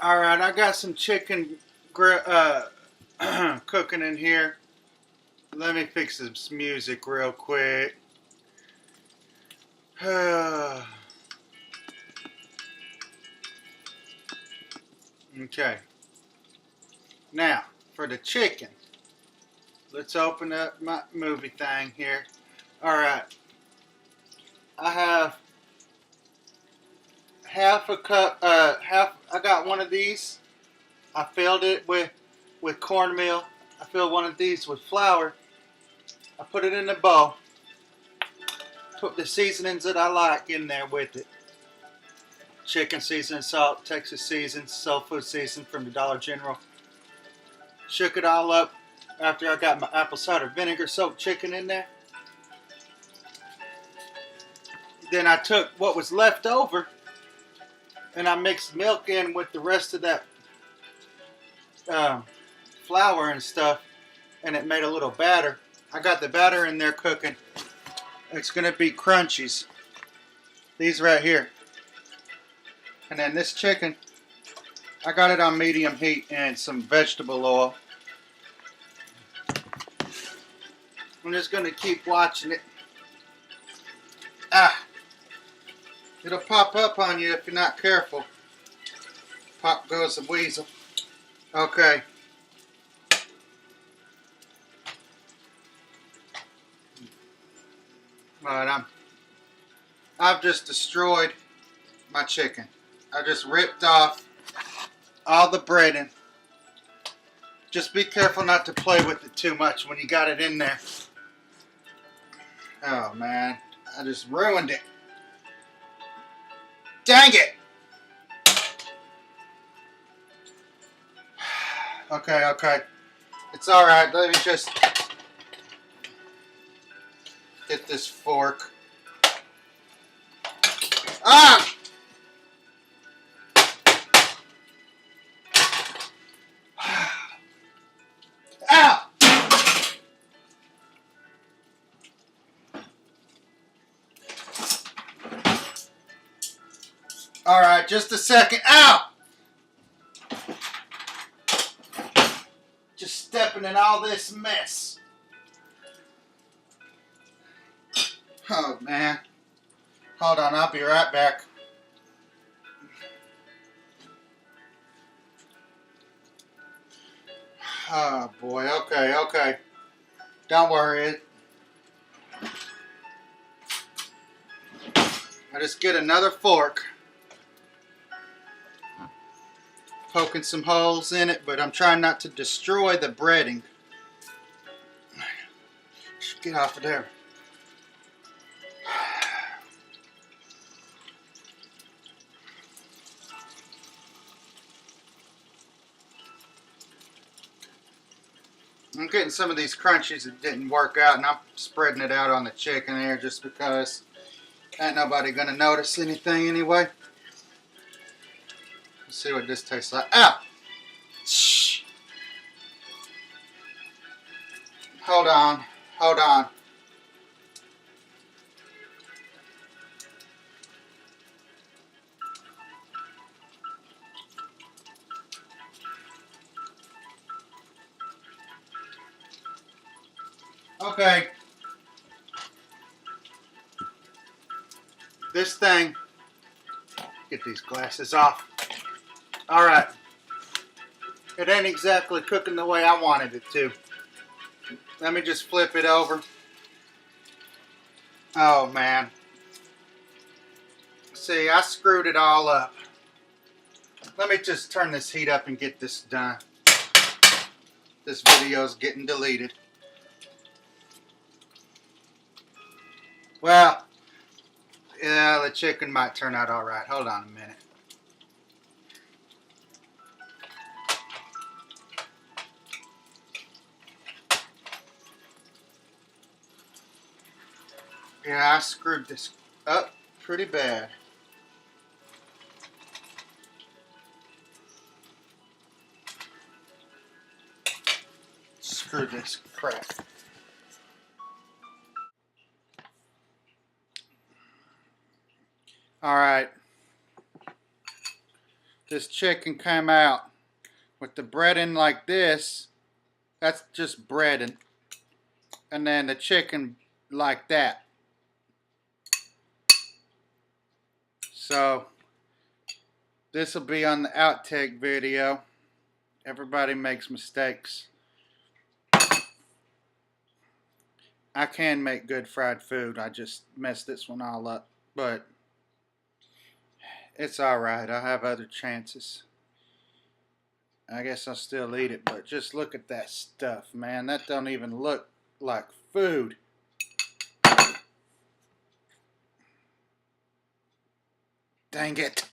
Alright, I got some chicken cooking in here. Let me fix this music real quick. Okay. Now, for the chicken, let's open up my movie thing here. Alright. I have half a cup, I got one of these. I filled it with cornmeal. I filled one of these with flour. I put it in the bowl. Put the seasonings that I like in there with it. Chicken seasoning, salt, Texas season, soul food season from the Dollar General. Shook it all up after I got my apple cider vinegar soaked chicken in there. Then I took what was left over and I mixed milk in with the rest of that flour and stuff, and it made a little batter. I got the batter in there cooking. It's going to be crunchies. These right here. And then this chicken, I got it on medium heat and some vegetable oil. I'm just going to keep watching it. It'll pop up on you if you're not careful. Pop goes the weasel. Okay. Alright, I've just destroyed my chicken. I just ripped off all the breading. Just be careful not to play with it too much when you got it in there. Oh man, I just ruined it. Dang it! Okay. It's alright, let me just get this fork. Ah! Ow! Alright, just a second. Ow! Just stepping in all this mess. Oh man. Hold on, I'll be right back. Oh boy, okay. Don't worry. I just get another fork. Poking some holes in it, but I'm trying not to destroy the breading. Get off of there. I'm getting some of these crunchies that didn't work out, and I'm spreading it out on the chicken here just because ain't nobody gonna notice anything anyway. Let's see what this tastes like. Ow! Shh. Hold on. Okay. This thing, get these glasses off. Alright. It ain't exactly cooking the way I wanted it to. Let me just flip it over. Oh man. See, I screwed it all up. Let me just turn this heat up and get this done. This video's getting deleted. Well, yeah, the chicken might turn out alright. Hold on a minute. Yeah, I screwed this up pretty bad. Screw this crap. Alright. this chicken came out with the breading like this. That's just breading. And then the chicken like that. So this will be on the outtake video. Everybody makes mistakes. I can make good fried food. I just messed this one all up. But it's alright. I'll have other chances. I guess I'll still eat it. But just look at that stuff, man. That don't even look like food. Dang it.